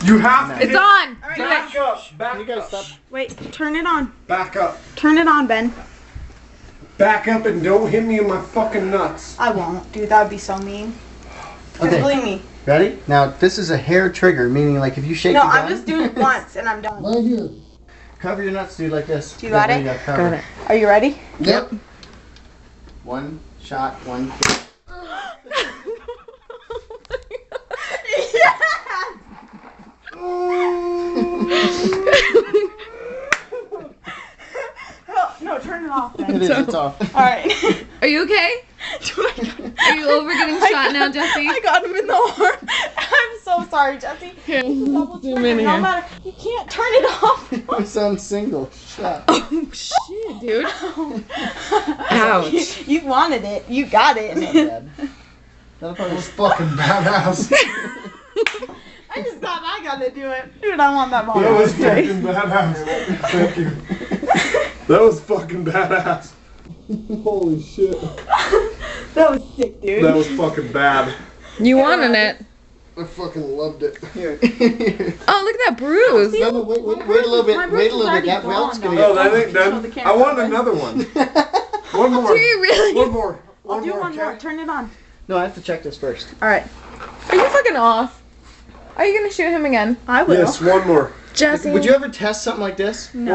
You have to. It's on. All right, Back up. Back You guys up. stop. wait, turn it on. Back up. Turn it on, Ben. Back up and don't hit me in my fucking nuts. I won't, dude. That would be so mean. Just Okay. believe me. Ready? Now this is a hair trigger, meaning like if you shake No, the gun, I'm just doing it once and I'm done. right here. Cover your nuts, dude, like this. You got That it? way got it. Are you ready? Yep. One shot, one kick. No, turn it off, It Ben. is, it's off. All right. Are you okay? Are you over getting shot now, Jesse? I got him in the arm. I'm so sorry, Jesse. Here, Double zoom trigger, in no here. matter. You can't turn it off. It's on single shot. Oh shit, dude. Ouch. You wanted it. You got it. Not bad. That'll probably That was fucking badass. I just thought I gotta do it. Dude, I want that ball. That was fucking badass. Thank you. That was fucking badass. Holy shit. That was sick, dude. That was fucking bad. You wanted it. I fucking loved it. Here. Oh, look at that bruise. No, no, wait a little bit. Wait a little bit. That welt's gonna Oh, get. that ain't done. I want another one. One more. Do you really? One more. I'll do one more. okay? Turn it on. No, I have to check this first. All right. Are you fucking off? Are you gonna shoot him again? I will. Yes, one more. Jesse. Would you ever test something like this? No.